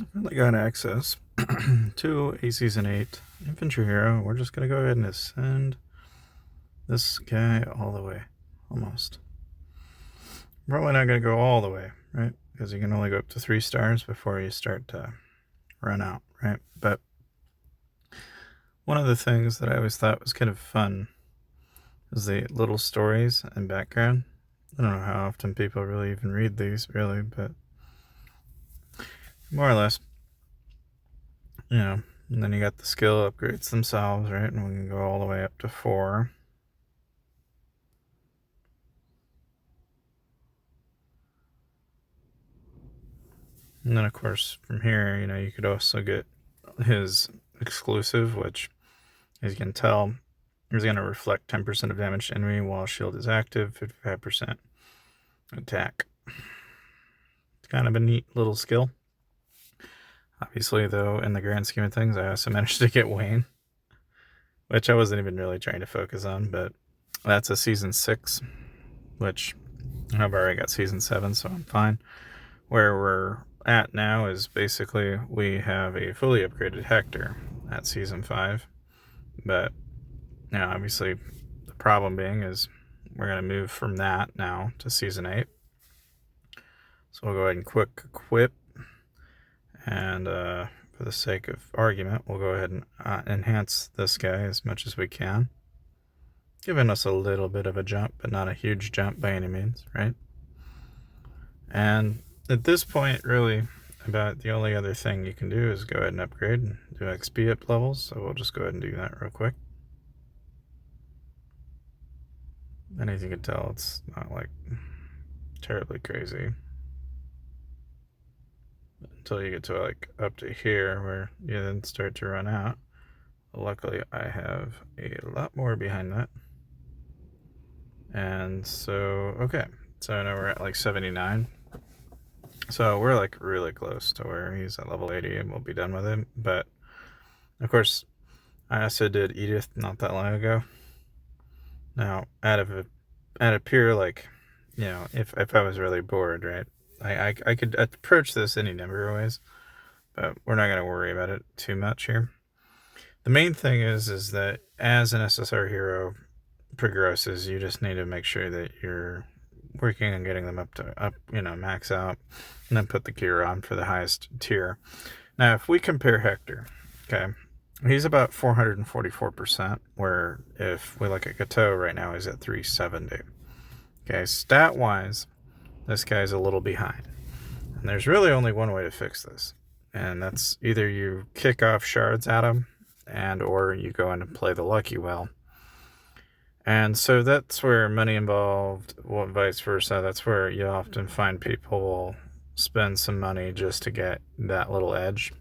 I finally got access to a Season 8 infantry hero. We're just going to go ahead and ascend this guy all the way. Almost. Probably not going to go all the way, right? Because you can only go up to 3 stars before you start to run out, right? But one of the things that I always thought was kind of fun is the little stories and background. I don't know how often people really even read these, really, but more or less, and then you got the skill upgrades themselves, right? And we can go all the way up to 4. And then, of course, from here, you could also get his exclusive, which, as you can tell, is going to reflect 10% of damage to enemy while shield is active, 55% attack. It's kind of a neat little skill. Obviously, though, in the grand scheme of things, I also managed to get Wayne, which I wasn't even really trying to focus on, but that's a Season 6, which I've already got Season 7, so I'm fine. Where we're at now is basically we have a fully upgraded Hector at Season 5, but now obviously the problem being is we're going to move from that now to Season 8. So we'll go ahead and quick equip, and for the sake of argument, we'll go ahead and enhance this guy as much as we can, giving us a little bit of a jump, but not a huge jump by any means, right? And at this point, really, about the only other thing you can do is go ahead and upgrade and do XP up levels. So we'll just go ahead and do that real quick. And as you can tell, it's not like terribly crazy until you get to like up to here where you then start to run out. Luckily, I have a lot more behind that. And so, okay. So now we're at like 79. So we're like really close to where he's at level 80 and we'll be done with him. But of course, I also did Edith not that long ago. Now, out of pure like, if I was really bored, right, I could approach this any number of ways, but we're not gonna worry about it too much here. The main thing is that as an SSR hero progresses, you just need to make sure that you're working on getting them up, max out, and then put the gear on for the highest tier. Now, if we compare Hector, okay, he's about 444%, where if we look at Gateau right now, he's at 370. Okay, stat-wise, this guy's a little behind. And there's really only one way to fix this, and that's either you kick off shards at him, or you go in and play the Lucky Well. And so that's where money involved, well, vice versa. That's where you often find people will spend some money just to get that little edge.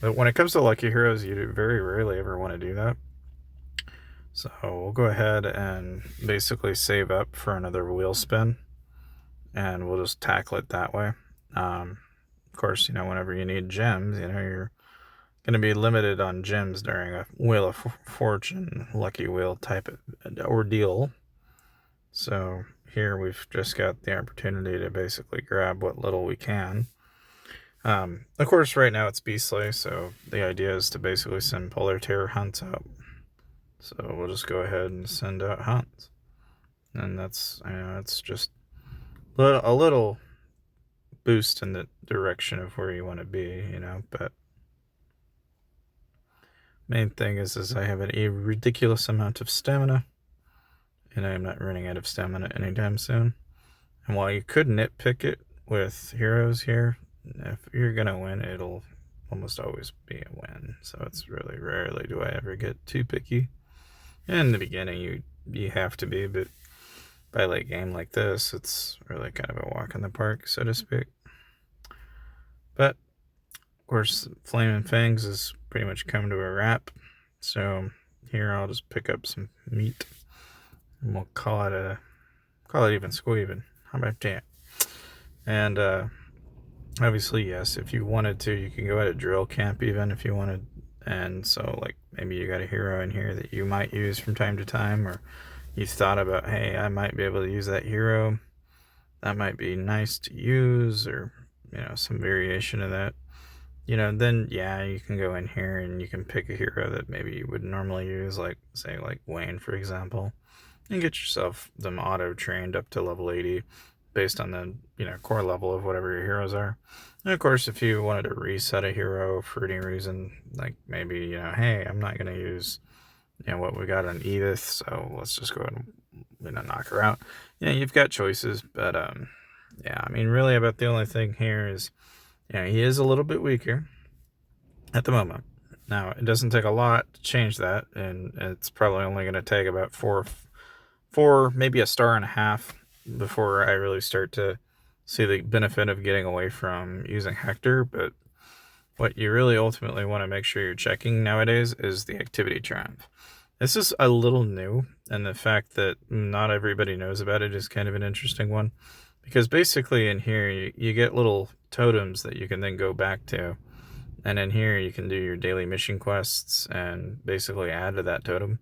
But when it comes to Lucky Heroes, you very rarely ever want to do that. So we'll go ahead and basically save up for another wheel spin, and we'll just tackle it that way. Of course, whenever you need gems, you're going to be limited on gems during a Wheel of Fortune, Lucky Wheel type of ordeal. So here we've just got the opportunity to basically grab what little we can. Of course, right now it's Beastly, so the idea is to basically send Polar Terror hunts out. So we'll just go ahead and send out hunts. And that's, it's just a little boost in the direction of where you want to be, but main thing is I have a ridiculous amount of stamina, and I'm not running out of stamina anytime soon. And while you could nitpick it with heroes here, if you're gonna win, it'll almost always be a win. So it's really rarely do I ever get too picky. In the beginning, you have to be, but by late game like this, it's really kind of a walk in the park, so to speak. But of course, Flaming Fangs has pretty much come to a wrap. So here I'll just pick up some meat, and we'll call it even squeevin'. How about that? And obviously, yes, if you wanted to, you can go at a drill camp even if you wanted. And so, like, maybe you got a hero in here that you might use from time to time, or you thought about, hey, I might be able to use that hero. That might be nice to use, or some variation of that. then yeah, you can go in here and you can pick a hero that maybe you would normally use, like say like Wayne, for example, and get yourself them auto trained up to level 80 based on the core level of whatever your heroes are. And of course, if you wanted to reset a hero for any reason, like maybe hey, I'm not going to use what we got on Edith, so let's just go ahead and knock her out. You've got choices, but yeah, I mean, really about the only thing here is he is a little bit weaker at the moment. Now, it doesn't take a lot to change that, and it's probably only going to take about four, maybe a star and a half before I really start to see the benefit of getting away from using Hector. But what you really ultimately want to make sure you're checking nowadays is the activity triumph. This is a little new, and the fact that not everybody knows about it is kind of an interesting one, because basically in here you get little totems that you can then go back to, and in here you can do your daily mission quests and basically add to that totem,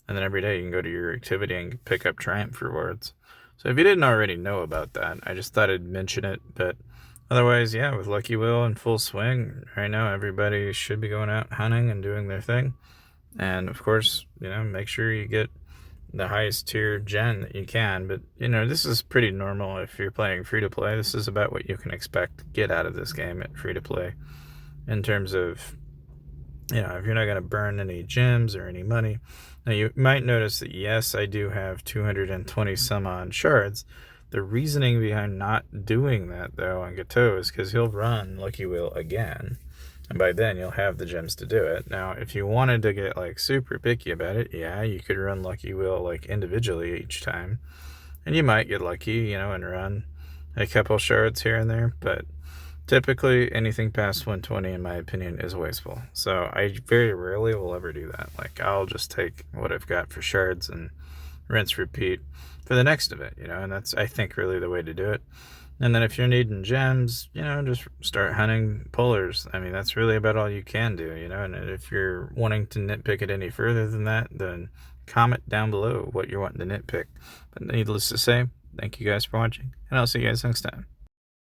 and then every day you can go to your activity and pick up triumph rewards. So if you didn't already know about that, I just thought I'd mention it. But otherwise, yeah, with Lucky Will in full swing right now, everybody should be going out hunting and doing their thing. And of course, make sure you get the highest tier gen that you can. But this is pretty normal if you're playing free to play. This is about what you can expect to get out of this game at free to play, in terms of if you're not going to burn any gems or any money. Now you might notice that yes, I do have 220 some odd shards. The reasoning behind not doing that though on Gateau is because he'll run Lucky Will again, and by then you'll have the gems to do it. Now if you wanted to get like super picky about it, yeah, you could run Lucky Will like individually each time, and you might get lucky, and run a couple shards here and there, but typically anything past 120 in my opinion is wasteful. So I very rarely will ever do that. Like I'll just take what I've got for shards and rinse repeat for the next event, and that's I think really the way to do it. And then if you're needing gems, just start hunting pullers. I mean, that's really about all you can do, and if you're wanting to nitpick it any further than that, then comment down below what you're wanting to nitpick. But needless to say, thank you guys for watching, and I'll see you guys next time.